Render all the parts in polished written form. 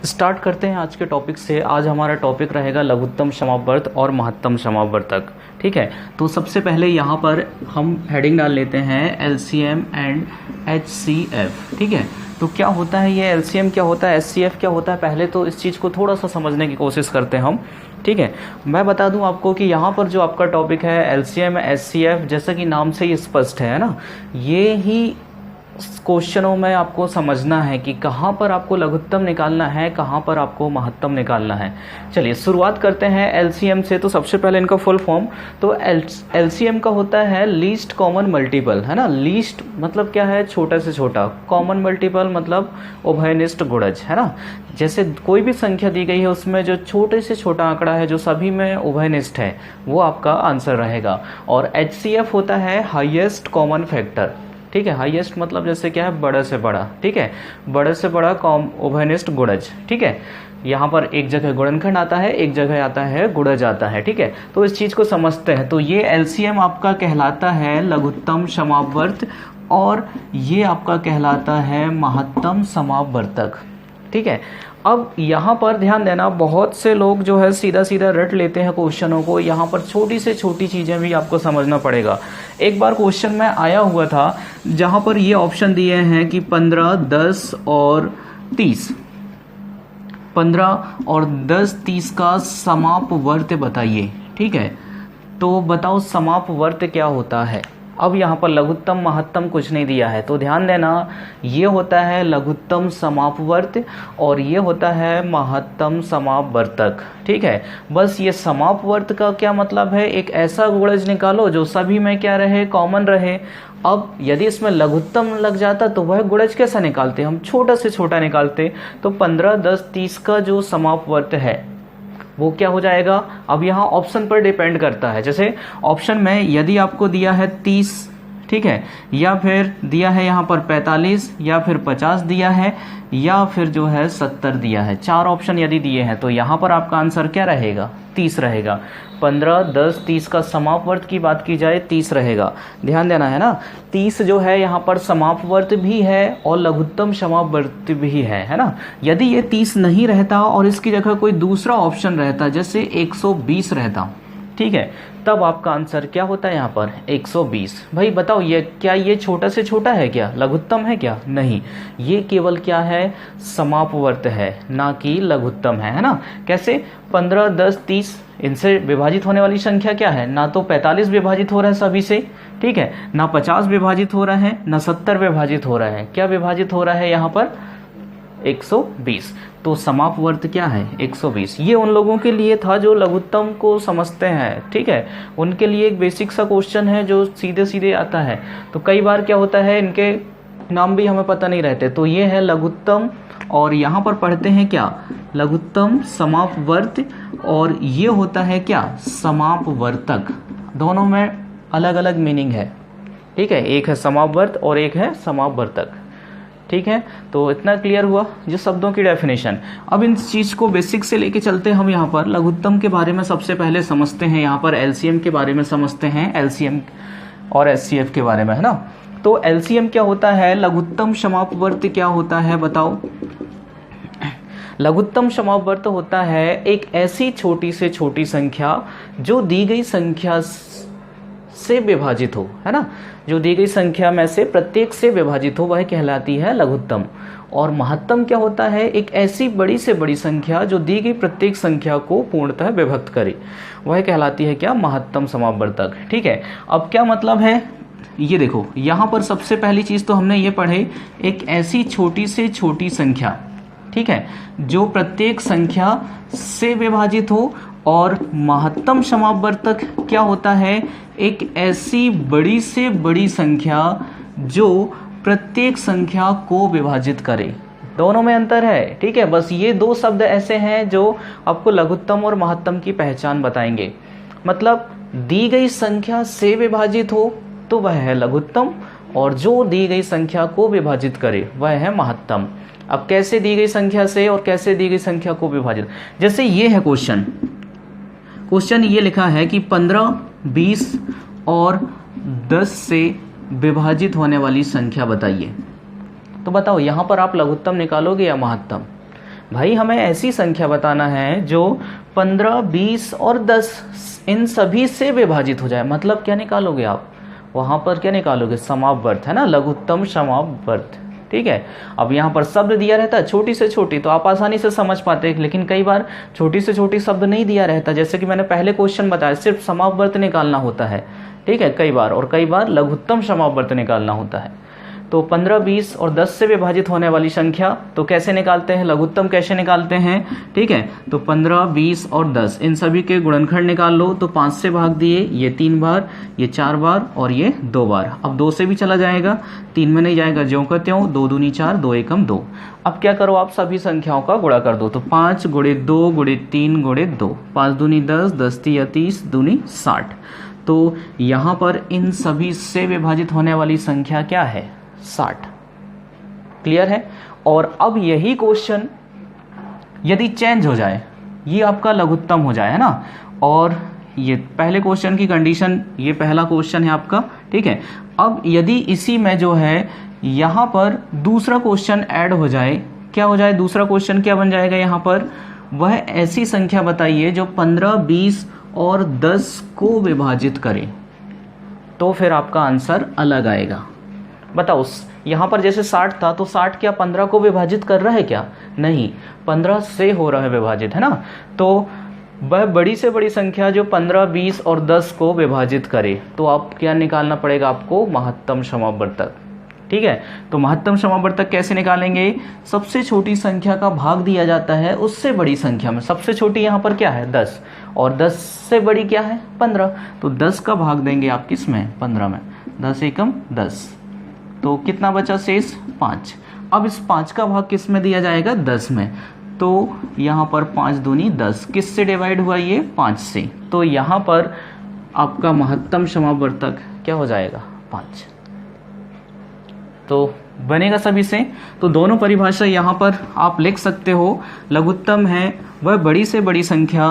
Start करते हैं आज के टॉपिक से। आज हमारा टॉपिक रहेगा लघुत्तम समावर्त और महत्तम समावर्तक। ठीक है, तो सबसे पहले यहाँ पर हम हेडिंग डाल लेते हैं एलसीएम एंड एचसीएफ। ठीक है, तो क्या होता है ये एलसीएम, क्या होता है एचसीएफ, क्या होता है, पहले तो इस चीज़ को थोड़ा सा समझने की कोशिश करते हैं हम। ठीक है, मैं बता दूं आपको कि यहाँ पर जो आपका टॉपिक है एलसीएम एचसीएफ, जैसा कि नाम से ही स्पष्ट है ना, ये ही क्वेश्चनों में आपको समझना है कि कहाँ पर आपको लघुत्तम निकालना है, कहाँ पर आपको महत्तम निकालना है। चलिए शुरुआत करते हैं एलसीएम से। तो सबसे पहले इनका फुल फॉर्म, तो एलसीएम का होता है लीस्ट कॉमन मल्टीपल, है ना। लीस्ट मतलब क्या है, छोटा से छोटा, कॉमन मल्टीपल मतलब उभयनिष्ठ गुणज, है ना। जैसे कोई भी संख्या दी गई है उसमें जो छोटे से छोटा आंकड़ा है जो सभी में उभयनिष्ठ है वो आपका आंसर रहेगा। और एचसीएफ होता है हाईएस्ट कॉमन फैक्टर। ठीक है, हाईएस्ट मतलब जैसे क्या है, बड़े से बड़ा। ठीक है, बड़े से बड़ा उभयनिष्ठ गुणज। ठीक है, यहाँ पर एक जगह गुणनखंड आता है, एक जगह आता है गुणज आता है। ठीक है, तो इस चीज को समझते हैं। तो ये एलसीएम आपका कहलाता है लघुत्तम समावर्त और ये आपका कहलाता है महत्तम समावर्तक। ठीक है, अब यहाँ पर ध्यान देना, बहुत से लोग जो है सीधा सीधा रट लेते हैं क्वेश्चनों को। यहाँ पर छोटी से छोटी चीज़ें भी आपको समझना पड़ेगा। एक बार क्वेश्चन में आया हुआ था जहाँ पर ये ऑप्शन दिए हैं कि 15, 10 और 30, 15 और 10, 30 का समापवर्त बताइए। ठीक है, तो बताओ समापवर्त क्या होता है। अब यहाँ पर लघुत्तम महत्तम कुछ नहीं दिया है, तो ध्यान देना, ये होता है लघुत्तम समापवर्त और ये होता है महत्तम समापवर्तक। ठीक है, बस ये समापवर्त का क्या मतलब है, एक ऐसा गुणज निकालो जो सभी में क्या रहे, कॉमन रहे। अब यदि इसमें लघुत्तम लग जाता तो वह गुणज कैसा निकालते, हम छोटा से छोटा निकालते। तो 15, 10, 30 का जो समापवर्त है वो क्या हो जाएगा। अब यहाँ ऑप्शन पर डिपेंड करता है। जैसे ऑप्शन में यदि आपको दिया है 30, ठीक है, या फिर दिया है यहाँ पर 45, या फिर 50 दिया है, या फिर जो है 70 दिया है, चार ऑप्शन यदि दिए हैं, तो यहाँ पर आपका आंसर क्या रहेगा, 30 रहेगा। 15, 10, 30 का समापवर्त की बात की जाए 30 रहेगा। ध्यान देना है ना, 30 जो है यहाँ पर समापवर्त भी है और लघुत्तम समापवर्त भी है ना। यदि ये 30 नहीं रहता और इसकी जगह कोई दूसरा ऑप्शन रहता, जैसे 120 रहता, ठीक है, तब आपका आंसर क्या होता है यहाँ पर 120। भाई बताओ, ये क्या ये छोटा से छोटा है क्या, लघुत्तम है क्या, नहीं, ये केवल क्या है, समापवर्त है, ना कि लघुत्तम है ना। कैसे, 15, 10, 30 इनसे विभाजित होने वाली संख्या क्या है, ना तो 45 विभाजित हो रहा है सभी से, ठीक है, ना 50 विभाजित हो रहा है, ना 70 विभाजित हो रहा है, क्या विभाजित हो रहा है यहाँ पर 120। तो समापवर्त क्या है 120। ये उन लोगों के लिए था जो लघुत्तम को समझते हैं। ठीक है, उनके लिए एक बेसिक सा क्वेश्चन है जो सीधे सीधे आता है। तो कई बार क्या होता है, इनके नाम भी हमें पता नहीं रहते। तो ये है लघुत्तम और यहाँ पर पढ़ते हैं क्या, लघुत्तम समापवर्त, और ये होता है क्या, समापवर्तक। दोनों में अलग अलग मीनिंग है। ठीक है, एक है समापवर्त और एक है समापवर्तक। ठीक है, तो इतना क्लियर हुआ जो शब्दों की डेफिनेशन। अब इन चीज को बेसिक से लेके चलते हैं हम। यहाँ पर लघुत्तम के बारे में सबसे पहले समझते हैं, यहाँ पर एलसीएम के बारे में समझते हैं, एलसीएम और एचसीएफ के बारे में, है ना। तो एलसीएम क्या होता है, लघुत्तम समापवर्त क्या होता है बताओ। लघुत्तम समापवर्त होता है एक ऐसी छोटी से छोटी संख्या जो दी गई संख्या से विभाजित हो, है ना, जो दी गई संख्या में से प्रत्येक से विभाजित हो, वह कहलाती है लघुत्तम। और महत्तम क्या होता है, एक ऐसी बड़ी से बड़ी संख्या जो दी गई प्रत्येक संख्या को पूर्णतः विभक्त करे, वह कहलाती है क्या, महत्तम समापवर्तक। ठीक है, अब क्या मतलब है, ये देखो, यहाँ पर सबसे पहली चीज तो हमने ये पढ़े, एक ऐसी छोटी से छोटी संख्या, ठीक है, जो प्रत्येक संख्या से विभाजित हो। और महत्तम समापवर्तक क्या होता है, एक ऐसी बड़ी से बड़ी संख्या जो प्रत्येक संख्या को विभाजित करे। दोनों में अंतर है। ठीक है, बस ये दो शब्द ऐसे हैं जो आपको लघुत्तम और महत्तम की पहचान बताएंगे। मतलब दी गई संख्या से विभाजित हो तो वह है लघुत्तम, और जो दी गई संख्या को विभाजित करे वह है महत्तम। अब कैसे दी गई संख्या से और कैसे दी गई संख्या को विभाजित, जैसे ये है क्वेश्चन ये लिखा है कि 15, 20 और 10 से विभाजित होने वाली संख्या बताइए। तो बताओ यहाँ पर आप लघुत्तम निकालोगे या महत्तम। भाई हमें ऐसी संख्या बताना है जो 15, 20 और 10 इन सभी से विभाजित हो जाए। मतलब क्या निकालोगे आप वहाँ पर, क्या निकालोगे, समापवर्त है ना, लघुत्तम समापवर्त। ठीक है, अब यहाँ पर शब्द दिया रहता है छोटी से छोटी तो आप आसानी से समझ पाते हैं, लेकिन कई बार छोटी से छोटी शब्द नहीं दिया रहता, जैसे कि मैंने पहले क्वेश्चन बताया सिर्फ समापवर्त निकालना होता है। ठीक है, कई बार लघुत्तम समापवर्त निकालना होता है। तो 15, 20 और 10 से विभाजित होने वाली संख्या तो कैसे निकालते हैं, लघुत्तम कैसे निकालते हैं। ठीक है, तो 15, 20 और 10 इन सभी के गुणनखंड निकाल लो। तो 5 से भाग दिए, ये 3 बार, ये 4 बार और ये 2 बार। अब 2 से भी चला जाएगा, 3 में नहीं जाएगा, ज्यों का त्यों, 2 दूनी 4, 2 एकम 2। अब क्या करो, आप सभी संख्याओं का गुणा कर दो। तो 5 गुणे 2 गुणे 3 गुणे 2, 5 दूनी 10, 10 तिया 30, दूनी 60। तो यहाँ पर इन सभी से विभाजित होने वाली संख्या क्या है, 60। क्लियर है। और अब यही क्वेश्चन यदि चेंज हो जाए, ये आपका लघुत्तम हो जाए, है ना, और ये पहले क्वेश्चन की कंडीशन, ये पहला क्वेश्चन है आपका। ठीक है, अब यदि इसी में जो है यहाँ पर दूसरा क्वेश्चन ऐड हो जाए, क्या हो जाए, दूसरा क्वेश्चन क्या बन जाएगा यहाँ पर, वह ऐसी संख्या बताइए जो 15, 20 और 10 को विभाजित करे, तो फिर आपका आंसर अलग आएगा। बताओ, यहाँ पर जैसे 60 था तो 60 क्या 15 को विभाजित कर रहा है क्या, नहीं, 15 से हो रहा है विभाजित, है ना। तो वह बड़ी से बड़ी संख्या जो 15, 20 और 10 को विभाजित करे, तो आप क्या निकालना पड़ेगा आपको, महत्तम समापवर्तक। ठीक है, तो महत्तम समापवर्तक कैसे निकालेंगे, सबसे छोटी संख्या का भाग दिया जाता है उससे बड़ी संख्या में। सबसे छोटी यहाँ पर क्या है, 10, और 10 से बड़ी क्या है, 15। तो 10 का भाग देंगे आप किस में, 15 में, 10 एकम 10, तो कितना बचा शेष, 5। अब इस 5 का भाग किस में दिया जाएगा, 10 में। तो यहाँ पर 5 दूनी 10, किस से डिवाइड हुआ, ये 5 से। तो यहाँ पर आपका महत्तम समापवर्तक क्या हो जाएगा, 5। तो बनेगा सभी से। तो दोनों परिभाषा यहाँ पर आप लिख सकते हो। लघुत्तम है वह बड़ी से बड़ी संख्या,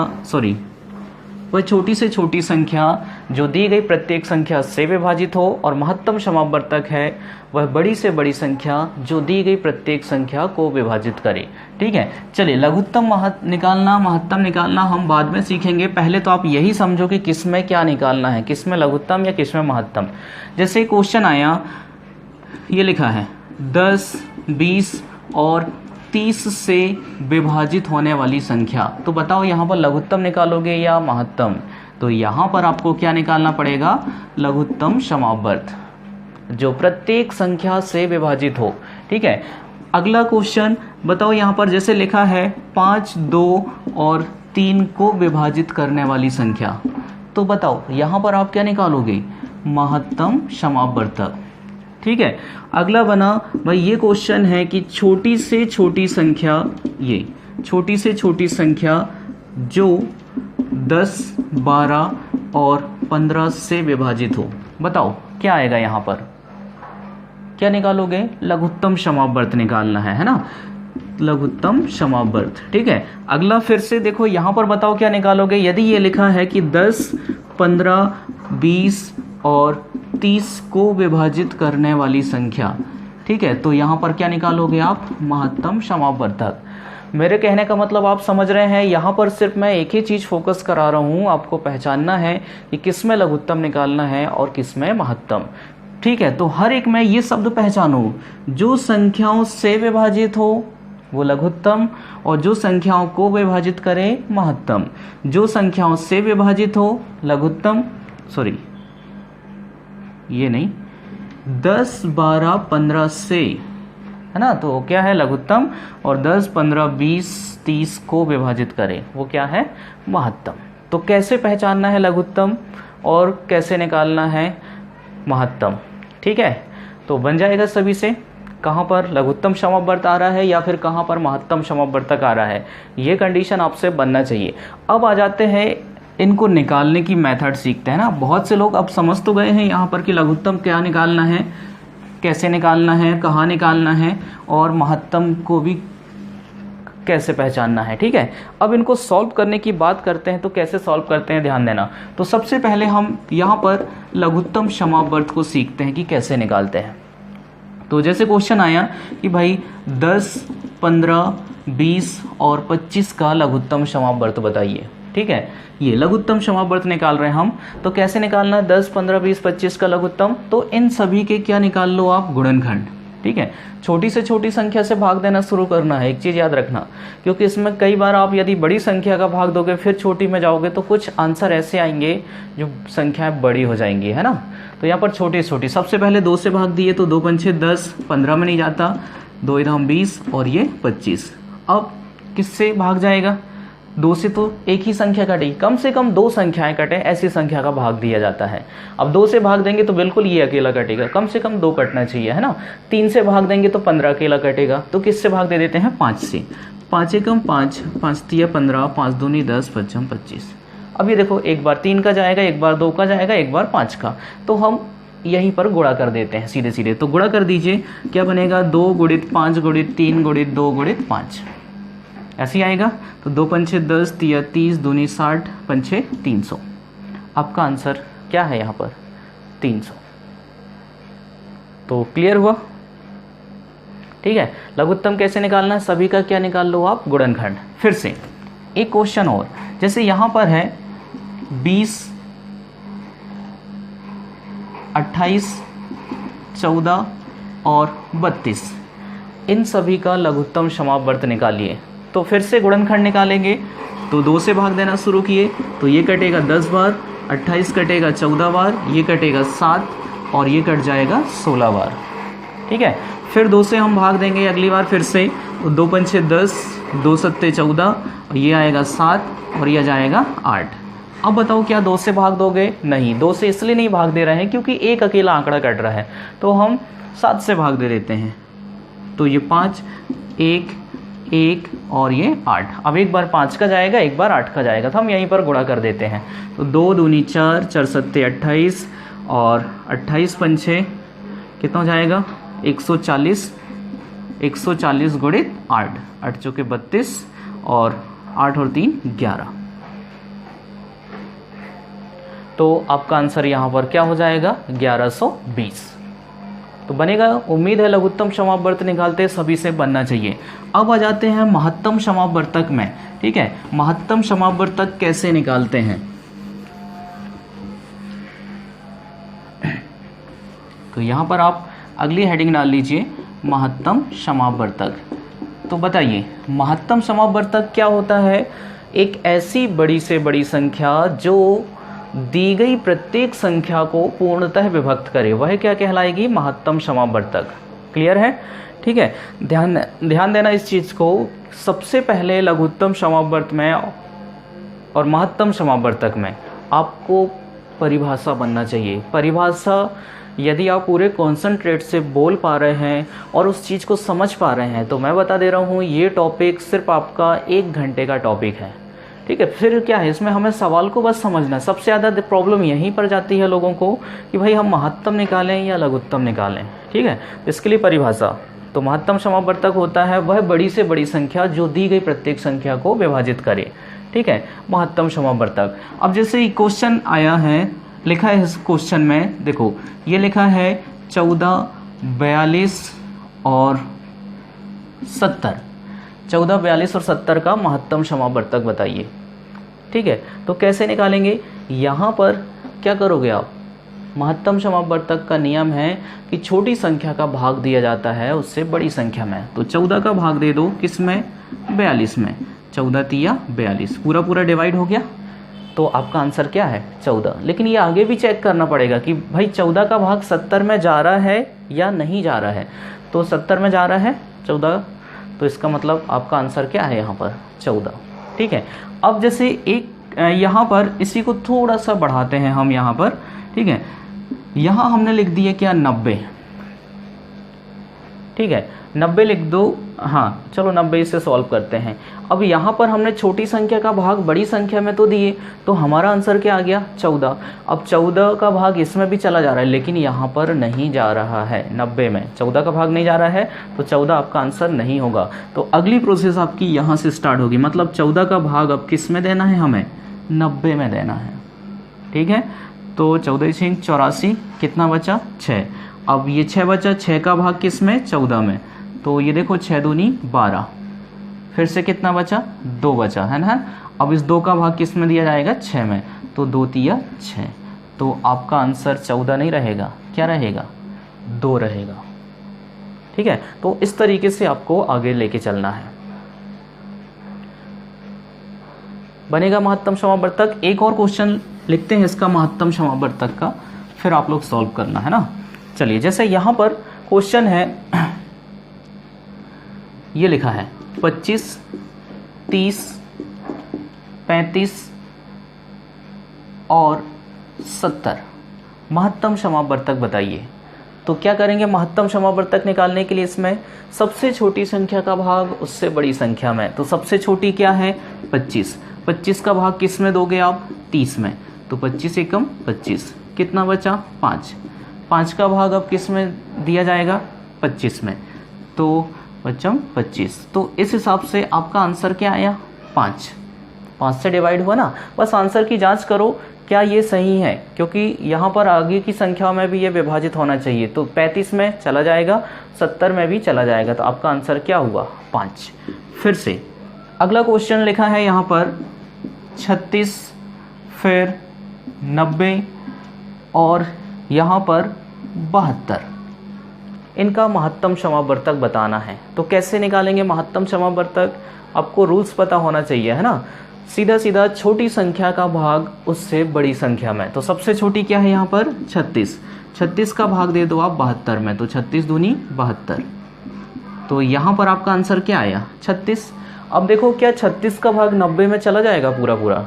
वह छोटी से छोटी संख्या जो दी गई प्रत्येक संख्या से विभाजित हो, और महत्तम समापवर्तक है वह बड़ी से बड़ी संख्या जो दी गई प्रत्येक संख्या को विभाजित करे। ठीक है, चलिए लघुत्तम निकालना, महत्तम निकालना हम बाद में सीखेंगे। पहले तो आप यही समझो कि किस में क्या निकालना है, किस में लघुत्तम या किस में महत्तम। जैसे क्वेश्चन आया, ये लिखा है 10, 20 और 30 से विभाजित होने वाली संख्या, तो बताओ यहाँ पर लघुत्तम निकालोगे या महत्तम। तो यहाँ पर आपको क्या निकालना पड़ेगा, लघुत्तम समापवर्त जो प्रत्येक संख्या से विभाजित हो। ठीक है, अगला क्वेश्चन बताओ, यहाँ पर जैसे लिखा है 5, 2 और 3 को विभाजित करने वाली संख्या, तो बताओ यहाँ पर आप क्या निकालोगे, महत्तम समापवर्तक। ठीक है, अगला बना भाई, ये क्वेश्चन है कि छोटी से छोटी संख्या, ये छोटी से छोटी संख्या जो 10, 12 और 15 से विभाजित हो, बताओ क्या आएगा यहाँ पर, क्या निकालोगे, लघुत्तम समापवर्त निकालना है ना, लघुत्तम समापवर्त। ठीक है, अगला फिर से देखो यहाँ पर बताओ क्या निकालोगे। यदि ये लिखा है कि 10, 15, 20 और 30 को विभाजित करने वाली संख्या, ठीक है, तो यहाँ पर क्या निकालोगे आप, महत्तम समापवर्तक। मेरे कहने का मतलब आप समझ रहे हैं, यहाँ पर सिर्फ मैं एक ही चीज़ फोकस करा रहा हूँ, आपको पहचानना है कि किस में लघुत्तम निकालना है और किस में महत्तम। ठीक है, तो हर एक में ये शब्द पहचानो, जो संख्याओं से विभाजित हो वो लघुत्तम, और जो संख्याओं को विभाजित करे महत्तम। जो संख्याओं से विभाजित हो लघुत्तम, सॉरी ये नहीं, 10, 12, 15 से, है ना, तो क्या है लघुत्तम, और 10, 15, 20, 30 को विभाजित करे वो क्या है, महत्तम। तो कैसे पहचानना है लघुत्तम और कैसे निकालना है महत्तम। ठीक है, तो बन जाएगा सभी से, कहाँ पर लघुत्तम समापवर्त आ रहा है या फिर कहाँ पर महत्तम समापवर्तक आ रहा है, ये कंडीशन आपसे बनना चाहिए। अब आ जाते हैं इनको निकालने की मेथड सीखते हैं ना। बहुत से लोग अब समझ तो गए हैं यहाँ पर कि लघुत्तम क्या निकालना है, कैसे निकालना है, कहाँ निकालना है, और महत्तम को भी कैसे पहचानना है। ठीक है, अब इनको सॉल्व करने की बात करते हैं, तो कैसे सॉल्व करते हैं ध्यान देना। तो सबसे पहले हम यहाँ पर लघुत्तम समापवर्त को सीखते हैं कि कैसे निकालते हैं। तो जैसे क्वेश्चन आया कि भाई 10, 15, 20 और 25 का लघुत्तम समापवर्त बताइए। ठीक है, ये लघुत्तम समापवर्त निकाल रहे हैं हम। तो कैसे निकालना, 10, 15, 20, 25 का लघुत्तम, तो इन सभी के क्या निकाल लो आप, गुणनखंड। ठीक है, छोटी से छोटी संख्या से भाग देना शुरू करना है, एक चीज़ याद रखना, क्योंकि इसमें कई बार आप यदि बड़ी संख्या का भाग दोगे फिर छोटी में जाओगे तो कुछ आंसर ऐसे आएंगे जो संख्याएं बड़ी हो जाएंगी, है ना। तो यहाँ पर छोटी छोटी, सबसे पहले 2 से भाग दिए तो 2 पंचे 10, 15 में नहीं जाता, 2 इधम 20 और ये 25। अब किससे भाग जाएगा, 2 से तो एक ही संख्या कटेगी, कम से कम 2 संख्याएं कटे ऐसी संख्या का भाग दिया जाता है। अब 2 से भाग देंगे तो बिल्कुल ये अकेला कटेगा, कम से कम 2 कटना चाहिए, है ना। 3 से भाग देंगे तो 15 अकेला कटेगा, तो किससे भाग दे देते हैं, 5 से। 5 एकम 5, 5 तिया 15, 5 दूनी 10, 5 25। अब ये देखो, एक बार 3 का जाएगा, एक बार 2 का जाएगा, एक बार 5 का, तो हम यहीं पर गुणा कर देते हैं सीधे सीधे। तो गुणा कर दीजिए, क्या बनेगा, 2 गुणित 5 गुणित 3 गुणित 2 गुणित 5, ऐसे ही आएगा। तो 2 पंचे 10, तिया 30, दूनी 60, पंचे 300। आपका आंसर क्या है यहाँ पर, 300। तो क्लियर हुआ। ठीक है, लघुत्तम कैसे निकालना है, सभी का क्या निकाल लो आप, गुणनखंड। फिर से एक क्वेश्चन और, जैसे यहाँ पर है 20, 28, 14 और 32, इन सभी का लघुत्तम समापवर्त निकालिए। तो फिर से गुणनखंड निकालेंगे, तो 2 से भाग देना शुरू किए तो ये कटेगा 10 बार, 28 कटेगा 14 बार, ये कटेगा 7 और ये कट जाएगा 16 बार। ठीक है, फिर 2 से हम भाग देंगे अगली बार फिर से, तो 2 पंचे 10, 2 सत्ते 14 और ये आएगा 7 और ये जाएगा 8। अब बताओ क्या 2 से भाग दोगे, नहीं, 2 से इसलिए नहीं भाग दे रहे हैं क्योंकि एक अकेला आंकड़ा कट रहा है, तो हम 7 से भाग दे देते हैं। तो ये 5, 1 और ये 8। अब एक बार 5 का जाएगा, एक बार 8 का जाएगा, तो हम यहीं पर गुणा कर देते हैं। तो 2 दूनी 4, 4 सत्ते 28 और 28 पंचे कितना हो जाएगा, 140, 140 गुणित 8, 8 चौके 32 और 8 और 3 11। तो आपका आंसर यहाँ पर क्या हो जाएगा, 1120। तो बनेगा, उम्मीद है लघुत्तम समापवर्त निकालते सभी से बनना चाहिए। अब आ जाते हैं महत्तम समापवर्तक में। ठीक है, महत्तम समापवर्तक कैसे निकालते हैं, तो यहां पर आप अगली हेडिंग डाल लीजिए, महत्तम समापवर्तक। तो बताइए महत्तम समापवर्तक क्या होता है, एक ऐसी बड़ी से बड़ी संख्या जो दी गई प्रत्येक संख्या को पूर्णतः विभक्त करे, वह क्या कहलाएगी, महत्तम समापवर्तक। क्लियर है। ठीक है, ध्यान देना इस चीज को। सबसे पहले लघुत्तम समापवर्त में और महत्तम समापवर्तक में आपको परिभाषा बनना चाहिए। परिभाषा यदि आप पूरे कॉन्सेंट्रेट से बोल पा रहे हैं और उस चीज़ को समझ पा रहे हैं, तो मैं बता दे रहा हूँ ये टॉपिक सिर्फ आपका 1 घंटे का टॉपिक है। ठीक है, फिर क्या है, इसमें हमें सवाल को बस समझना है। सबसे ज़्यादा प्रॉब्लम यहीं पर जाती है लोगों को कि भाई हम महत्तम निकालें या लघुत्तम निकालें। ठीक है, इसके लिए परिभाषा, तो महत्तम समापवर्तक होता है वह बड़ी से बड़ी संख्या जो दी गई प्रत्येक संख्या को विभाजित करे। ठीक है, महत्तम समापवर्तक। अब जैसे क्वेश्चन आया है, लिखा है इस क्वेश्चन में, देखो ये लिखा है 14, 42 और 70, 14, 42 और 70 का महत्तम समापवर्तक बताइए। ठीक है, तो कैसे निकालेंगे, यहाँ पर क्या करोगे आप, महत्तम समापवर्तक का नियम है कि छोटी संख्या का भाग दिया जाता है उससे बड़ी संख्या में। तो 14 का भाग दे दो किसमें, 42 में, 14 तिया 42, पूरा पूरा डिवाइड हो गया, तो आपका आंसर क्या है, 14। लेकिन ये आगे भी चेक करना पड़ेगा कि भाई 14 का भाग 70 में जा रहा है या नहीं जा रहा है। तो 70 में जा रहा है 14, तो इसका मतलब आपका आंसर क्या है यहाँ पर, 14। ठीक है, अब जैसे एक यहाँ पर इसी को थोड़ा सा बढ़ाते हैं हम यहाँ पर। ठीक है, यहाँ हमने लिख दिया क्या, 90। ठीक है, 90 लिख दो, हाँ चलो 90 से सॉल्व करते हैं। अब यहाँ पर हमने छोटी संख्या का भाग बड़ी संख्या में तो दिए, तो हमारा आंसर क्या आ गया, 14। अब 14 का भाग इसमें भी चला जा रहा है लेकिन यहाँ पर नहीं जा रहा है, 90 में 14 का भाग नहीं जा रहा है, तो 14 आपका आंसर नहीं होगा। तो अगली प्रोसेस आपकी यहाँ से स्टार्ट होगी, मतलब 14 का भाग अब किस में देना है, हमें 90 में देना है। ठीक है, तो 14 × 84 कितना बचा, 6। अब ये 6 बचा, 6 का भाग किस में, 14 में, तो ये देखो 6 दूनी 12, फिर से कितना बचा, 2 बचा, है ना। अब इस 2 का भाग किस में दिया जाएगा, 6 में, तो 2 तिया 6, तो आपका आंसर 14 नहीं रहेगा, क्या रहेगा, 2 रहेगा। ठीक है, तो इस तरीके से आपको आगे लेके चलना है। बनेगा महत्तम समावर्तक। एक और क्वेश्चन लिखते हैं इसका महत्तम समावर्तक का, फिर आप लोग सॉल्व करना, है ना। चलिए, जैसे यहाँ पर क्वेश्चन है, ये लिखा है 25, 30, 35 और 70 महत्तम समावर्तक बताइए। तो क्या करेंगे, महत्तम समावर्तक निकालने के लिए इसमें सबसे छोटी संख्या का भाग उससे बड़ी संख्या में, तो सबसे छोटी क्या है, 25, 25 का भाग किस में दोगे आप, 30 में, तो 25 एकम 25, कितना बचा, 5, 5 का भाग अब किस में दिया जाएगा, 25 में, तो बच्चम 25। तो इस हिसाब से आपका आंसर क्या आया, 5, 5 से डिवाइड हुआ ना। बस आंसर की जांच करो क्या ये सही है, क्योंकि यहाँ पर आगे की संख्या में भी ये विभाजित होना चाहिए, तो 35 में चला जाएगा, 70 में भी चला जाएगा, तो आपका आंसर क्या हुआ, 5। फिर से अगला क्वेश्चन लिखा है यहाँ पर 36, फिर 90 और यहाँ पर 72, इनका महत्तम समावर्तक बताना है। तो कैसे निकालेंगे महत्तम समावर्तक, आपको रूल्स पता होना चाहिए, है ना। सीधा सीधा छोटी संख्या का भाग उससे बड़ी संख्या में, तो सबसे छोटी क्या है यहाँ पर, 36, 36 का भाग दे दो आप 72 में, तो 36 दूनी 72, तो यहाँ पर आपका आंसर क्या आया, 36। अब देखो क्या 36 का भाग 90 में चला जाएगा पूरा पूरा,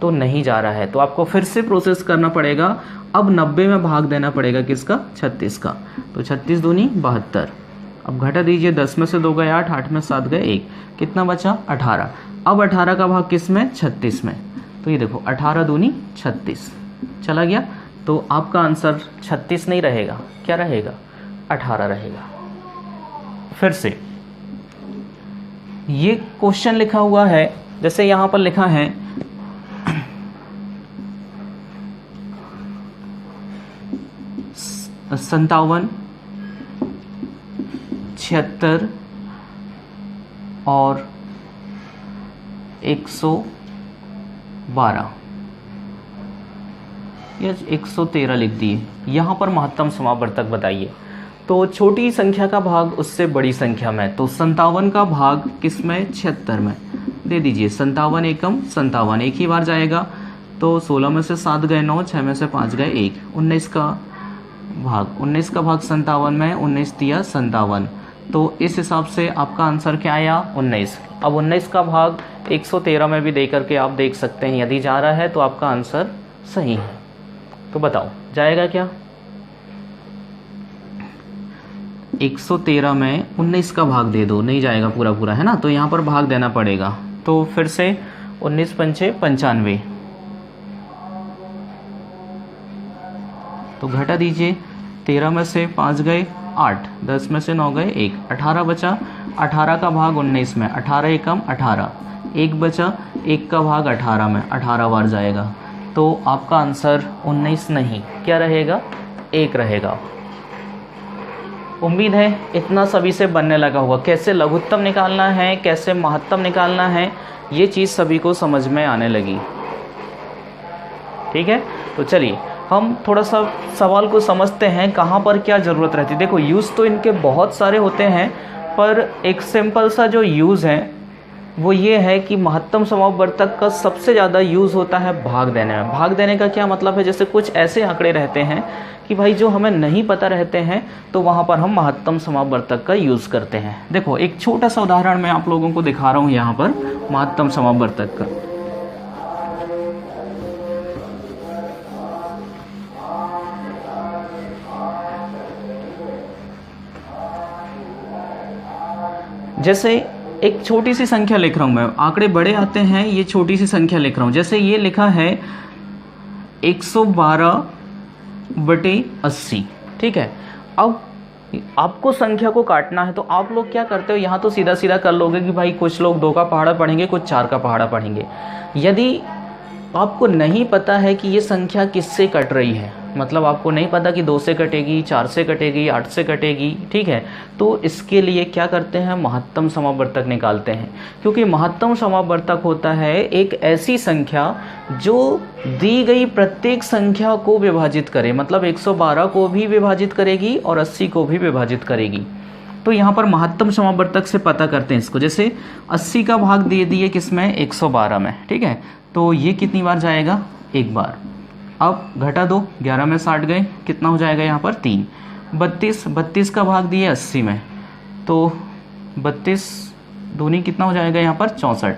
तो नहीं जा रहा है, तो आपको फिर से प्रोसेस करना पड़ेगा। अब 90 में भाग देना पड़ेगा किसका, 36 का, तो 36 दूनी 72। अब घटा दीजिए, 10 में से 2 गए 8, 8 में 7 गए 1, कितना बचा, 18। अब 18 का भाग किस में, 36 में, तो ये देखो 18 दूनी 36 चला गया, तो आपका आंसर 36 नहीं रहेगा, क्या रहेगा, 18 रहेगा। फिर से ये क्वेश्चन लिखा हुआ है, जैसे यहाँ पर लिखा है 57, 76 और 112 या 113 लिख दिए। यहाँ पर महत्तम समावर्तक बताइए। तो छोटी संख्या का भाग उससे बड़ी संख्या में, तो 57 का भाग किस में, 76 में दे दीजिए। 57 एकम 57 एक ही बार जाएगा, तो 16 में से 7 गए 9, 6 में से 5 गए 1, 19 का भाग 57 में, 19 तिया 57, तो इस हिसाब से आपका आंसर क्या आया, 19। अब 19 का भाग 113 में भी दे करके आप देख सकते हैं, यदि जा रहा है तो आपका आंसर सही है। तो बताओ जाएगा क्या, 113 में 19 का भाग दे दो, नहीं जाएगा पूरा पूरा, है ना, तो यहाँ पर भाग देना पड़ेगा। तो फिर से 19 पंचे 95, तो घटा दीजिए, 13 में से 5 गए 8, 10 में से 9 गए 1, 18 बचा। 18 का भाग 19 में, 18 एकम 18, 1 बचा, 1 का भाग 18 में, 18 बार जाएगा, तो आपका आंसर 19 नहीं, क्या रहेगा, 1 रहेगा। उम्मीद है इतना सभी से बनने लगा होगा, कैसे लघुत्तम निकालना है, कैसे महत्तम निकालना है, ये चीज़ सभी को समझ में आने लगी। ठीक है, तो चलिए हम थोड़ा सा सवाल को समझते हैं, कहाँ पर क्या ज़रूरत रहती है। देखो यूज़ तो इनके बहुत सारे होते हैं, पर एक सिंपल सा जो यूज़ है वो ये है कि महत्तम समावर्तक का सबसे ज़्यादा यूज़ होता है भाग देने में। भाग देने का क्या मतलब है, जैसे कुछ ऐसे आंकड़े रहते हैं कि भाई जो हमें नहीं पता रहते हैं, तो वहाँ पर हम महत्तम समावर्तक का यूज़ करते हैं। देखो एक छोटा सा उदाहरण मैं आप लोगों को दिखा रहा हूँ यहाँ पर महत्तम समावर्तक का। जैसे एक छोटी सी संख्या लिख रहा हूँ मैं, आंकड़े बड़े आते हैं, ये छोटी सी संख्या लिख रहा हूँ। जैसे ये लिखा है 112/80, ठीक है। अब आपको संख्या को काटना है, तो आप लोग क्या करते हो, यहाँ तो सीधा सीधा कर लोगे कि भाई कुछ लोग 2 का पहाड़ा पढ़ेंगे, कुछ 4 का पहाड़ा पढ़ेंगे। यदि आपको नहीं पता है कि ये संख्या किससे कट रही है, मतलब आपको नहीं पता कि 2 से कटेगी, 4 से कटेगी, 8 से कटेगी, ठीक है। तो इसके लिए क्या करते हैं, महत्तम समावर्तक निकालते हैं, क्योंकि महत्तम समावर्तक होता है एक ऐसी संख्या जो दी गई प्रत्येक संख्या को विभाजित करे, मतलब 112 को भी विभाजित करेगी और 80 को भी विभाजित करेगी। तो यहाँ पर महत्तम समावर्तक से पता करते हैं इसको। जैसे 80 का भाग दे दिए किसमें, 112 में, ठीक है। तो ये कितनी बार जाएगा, एक बार। अब घटा दो, 11 में 60 गए, कितना हो जाएगा यहाँ पर 3। 32 का भाग दिए 80 में, तो 32 दूनी कितना हो जाएगा यहाँ पर 64।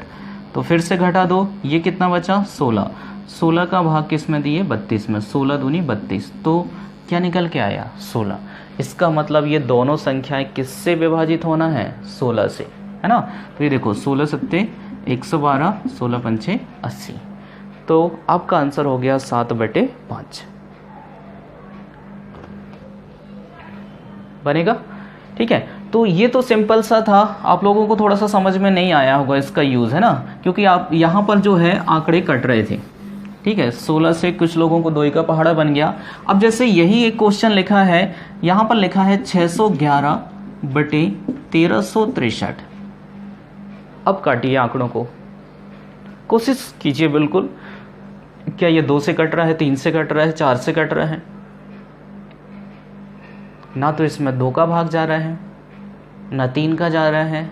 तो फिर से घटा दो, ये कितना बचा 16 का भाग किस में दिए 32 में, 16 दूनी 32, तो क्या निकल के आया 16। इसका मतलब ये दोनों संख्याएं किससे विभाजित होना है, 16 से, है ना। तो ये देखो 16 सत्ते 112, 16 पंचे 80, तो आपका आंसर हो गया 7/5 बनेगा, ठीक है। तो ये तो सिंपल सा था, आप लोगों को थोड़ा सा समझ में नहीं आया होगा इसका यूज़, है ना, क्योंकि आप यहाँ पर जो है आंकड़े कट रहे थे, ठीक है। 16 से कुछ लोगों को 2 का पहाड़ा बन गया। अब जैसे यही एक क्वेश्चन लिखा है, यहाँ पर लिखा है 611/1363। अब काटिए आंकड़ों को, कोशिश कीजिए बिल्कुल। क्या ये 2 से कट रहा है, 3 से कट रहा है, 4 से कट रहा है? ना तो इसमें 2 का भाग जा रहा है, ना 3 का जा रहा है,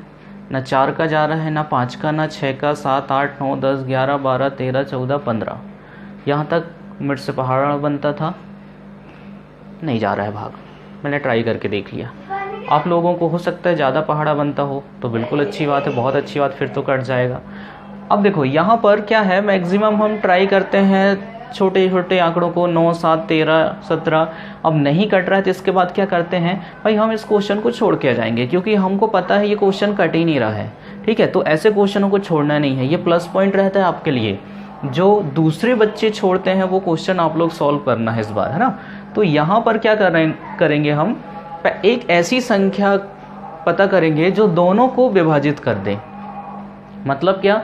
ना 4 का जा रहा है, ना 5 का, ना 6 का, 7, 8, 9, 10, 11, 12, 13, 14, 15, यहाँ तक मिड से पहाड़ा बनता था, नहीं जा रहा है भाग। मैंने ट्राई करके देख लिया। आप लोगों को हो सकता है ज़्यादा पहाड़ा बनता हो, तो बिल्कुल अच्छी बात है, बहुत अच्छी बात, फिर तो कट जाएगा। अब देखो यहाँ पर क्या है, मैक्सिमम हम ट्राई करते हैं छोटे छोटे आंकड़ों को, 9, 7, 13, 17। अब नहीं कट रहा है तो इसके बाद क्या करते हैं भाई, हम इस क्वेश्चन को छोड़ के आ जाएंगे, क्योंकि हमको पता है ये क्वेश्चन कट ही नहीं रहा है, ठीक है। तो ऐसे क्वेश्चनों को छोड़ना नहीं है, ये प्लस पॉइंट रहता है आपके लिए। जो दूसरे बच्चे छोड़ते हैं वो क्वेश्चन आप लोग सॉल्व करना है इस बार, है ना। तो यहाँ पर क्या करेंगे हम, एक ऐसी संख्या पता करेंगे जो दोनों को विभाजित कर दे। मतलब क्या,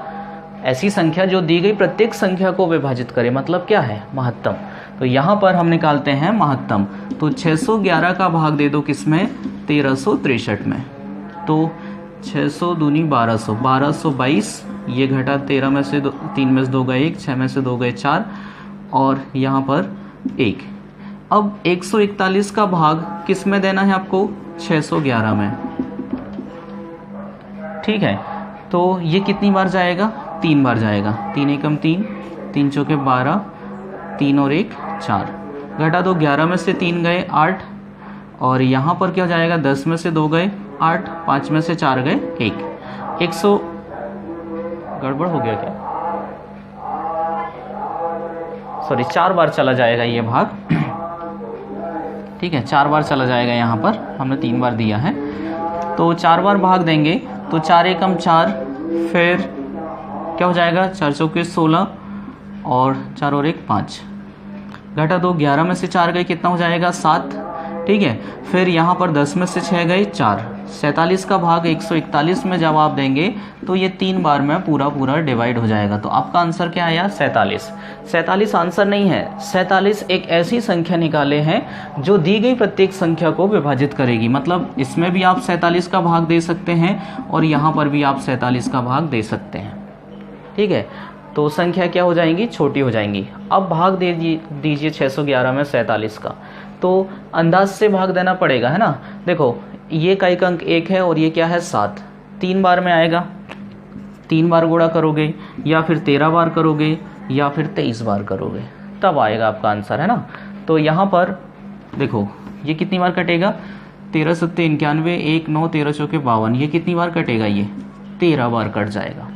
ऐसी संख्या जो दी गई प्रत्येक संख्या को विभाजित करे, मतलब क्या है, महत्तम। तो यहाँ पर हम निकालते हैं महत्तम। तो 611 का भाग दे दो किसमें, 1363 में, तो 600 दूनी 1200, 1222, ये घटा 13 में से 3 में से 2 गए 1, 6 में से 2 गए 4, और यहाँ पर 1। अब 141 का भाग किस में देना है आपको, 611 में, ठीक है। तो ये कितनी बार जाएगा, 3 बार जाएगा। 3 एकम 3, 3 चौके 12, 3 और 1 4, घटा दो, 11 में से 3 गए 8, और यहाँ पर क्या जाएगा, 10 में से 2 गए 8, 5 में से 4 गए 1, 100, गड़बड़ हो गया क्या, सॉरी, 4 बार चला जाएगा ये भाग, ठीक है, 4 बार चला जाएगा। यहाँ पर हमने 3 बार दिया है, तो 4 बार भाग देंगे, तो 4 एकम 4, फिर क्या हो जाएगा, 4 चौके 16, और 4 और 1 5, घटा दो, 11 में से 4 गए, कितना हो जाएगा 7, ठीक है। फिर यहाँ पर 10 में से 6 गए 4, 47 का भाग 141 में जब आप देंगे तो ये 3 बार में पूरा डिवाइड हो जाएगा। तो आपका आंसर क्या आया, 47। 47 आंसर नहीं है, 47 एक ऐसी संख्या निकाले हैं जो दी गई प्रत्येक संख्या को विभाजित करेगी। मतलब इसमें भी आप 47 का भाग दे सकते हैं और यहाँ पर भी आप 47 का भाग दे सकते हैं, ठीक है। तो संख्या क्या हो जाएंगी, छोटी हो जाएंगी। अब भाग दे दीजिए 611 में 47 का, तो अंदाज से भाग देना पड़ेगा, है ना। देखो ये का एक अंक 1 है और ये क्या है 7, 3 बार में आएगा, 3 बार गुणा करोगे या फिर 13 बार करोगे या फिर 23 बार करोगे, तब आएगा आपका आंसर, है ना। तो यहाँ पर देखो ये कितनी बार कटेगा, 13 सत्ते 91, 1 9, 13 चौके 52, ये कितनी बार कटेगा, ये 13 बार कट जाएगा,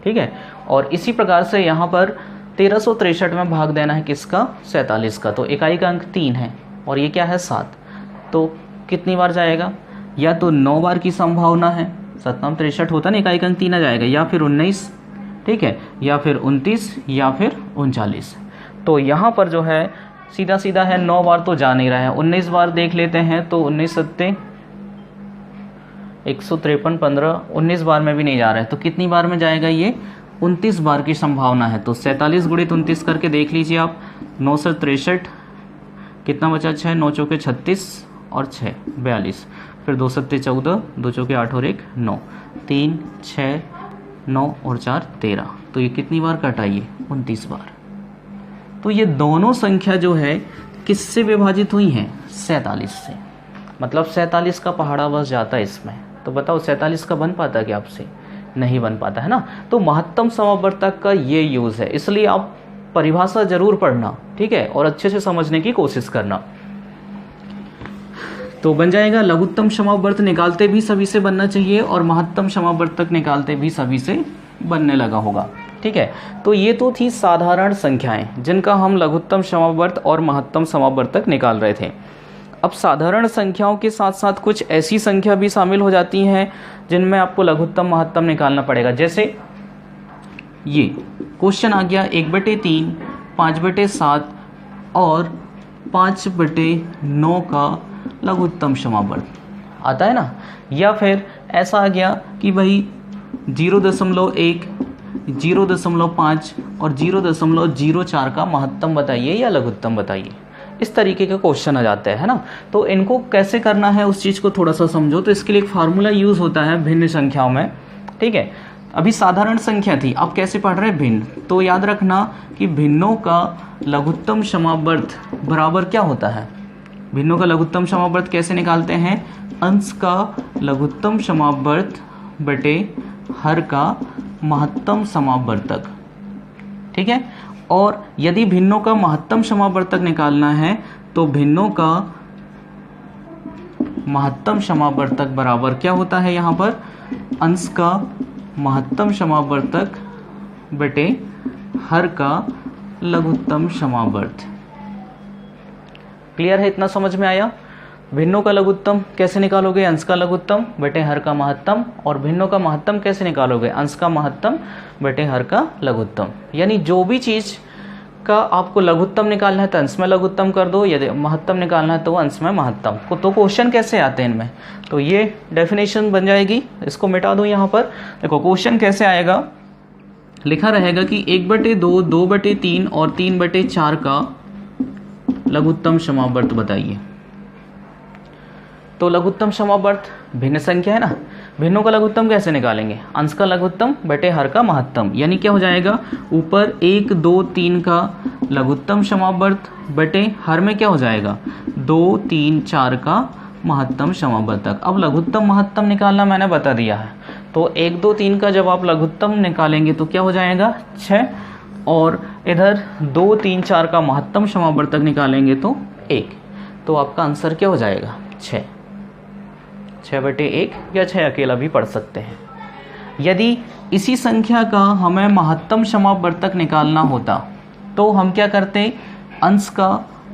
ठीक है। और इसी प्रकार से यहाँ पर 1363 में भाग देना है किसका, 47 का। तो इकाई का अंक 3 है और ये क्या है 7, तो कितनी बार जाएगा, या तो 9 बार की संभावना है, 7 63 होता ना, इकाई का अंक 3 आ जाएगा, या फिर 19, ठीक है, या फिर 29 या फिर 39। तो यहाँ पर जो है सीधा सीधा है, 9 बार तो जा नहीं रहा है, 19 बार देख लेते हैं। तो 19 सत्ते 153, 15, 19 बार में भी नहीं जा रहा है, तो कितनी बार में जाएगा ये, 29 बार की संभावना है। तो 47 गुणित 29 करके देख लीजिए आप, 9 से 63, कितना बचा 6, 9 चौके 36 और 6 42, फिर 2 सत्ते 14, 2 चौके 8 और 1 9, 3 6 9 और 4 13। तो ये कितनी बार कटा, ये 29 बार। तो ये दोनों संख्या जो है किससे विभाजित हुई हैं, 47 से। मतलब 47 का पहाड़ा बस जाता है इसमें। तो बताओ 47 का बन पाता क्या आपसे, नहीं बन पाता है ना। तो महत्तम समावर्तक का ये यूज़ है, इसलिए आप परिभाषा जरूर पढ़ना, ठीक है, और अच्छे से समझने की कोशिश करना। तो बन जाएगा लघुत्तम समावर्त निकालते भी सभी से बनना चाहिए और महत्तम समावर्तक निकालते भी सभी से बनने लगा होगा, ठीक है। तो ये तो थी साधारण संख्याएं जिनका हम लघुत्तम समावर्त और महत्तम समावर्तक निकाल रहे थे। अब साधारण संख्याओं के साथ साथ कुछ ऐसी संख्या भी शामिल हो जाती हैं जिनमें आपको लघुत्तम महत्तम निकालना पड़ेगा। जैसे ये क्वेश्चन आ गया 1/3, 5/7 और 5/9 का लघुत्तम समावर्त आता है ना। या फिर ऐसा आ गया कि भाई 0.1, 0.5 और 0.04 का महत्तम बताइए या लघुत्तम बताइए। इस तरीके का क्वेश्चन आ जाता है ना। तो इनको कैसे करना है उस चीज़ को थोड़ा सा समझो। तो इसके लिए एक फार्मूला यूज़ होता है भिन्न संख्याओं में, ठीक है। अभी साधारण संख्या थी, अब कैसे पढ़ रहे हैं, भिन्न। तो याद रखना कि भिन्नों का लघुत्तम समावर्त बराबर क्या होता है। भिन्नों का लघुत्तम समावर्त कैसे निकालते हैं, अंश का लघुत्तम समावर्त बटे हर का महत्तम समावर्तक, ठीक है। और यदि भिन्नों का महत्तम समावर्तक निकालना है तो भिन्नों का महत्तम समावर्तक बराबर क्या होता है, यहाँ पर अंश का महत्तम समावर्तक बटे हर का लघुत्तम समावर्त। क्लियर है, इतना समझ में आया। भिन्नों का लघुत्तम कैसे निकालोगे, अंश का लघुत्तम बटे हर का महत्तम। और भिन्नों का महत्तम कैसे निकालोगे, अंश का महत्तम बटे हर का लघुत्तम। यानी जो भी चीज़ का आपको लघुत्तम निकालना है तो अंश में लघुत्तम कर दो, यदि महत्तम निकालना है तो अंश में महत्तम। तो क्वेश्चन कैसे आते हैं इनमें, तो ये डेफिनेशन बन जाएगी। इसको मिटा दो यहाँ पर। देखो क्वेश्चन कैसे आएगा, लिखा रहेगा कि 1/2, 2/3 और 3/4 का लघुत्तम समावर्त बताइए। तो लघुत्तम समावर्त भिन्न संख्या है ना, भिन्नों का लघुत्तम कैसे निकालेंगे, अंश का लघुत्तम बटे हर का महत्तम। यानी क्या हो जाएगा, ऊपर 1 2 3 का लघुत्तम समावर्त बटे हर में क्या हो जाएगा 2 3 4 का महत्तम समावर्तक। अब लघुत्तम महत्तम निकालना मैंने बता दिया है। तो 1 2 3 का जब आप लघुत्तम निकालेंगे तो क्या हो जाएगा 6, और इधर 2 3 4 का महत्तम समावर्तक निकालेंगे तो 1। तो आपका आंसर क्या हो जाएगा 6, 6/1 या 6 अकेला भी पढ़ सकते हैं। यदि इसी संख्या का हमें महत्तम समावर्तक निकालना होता तो हम क्या करते, अंश का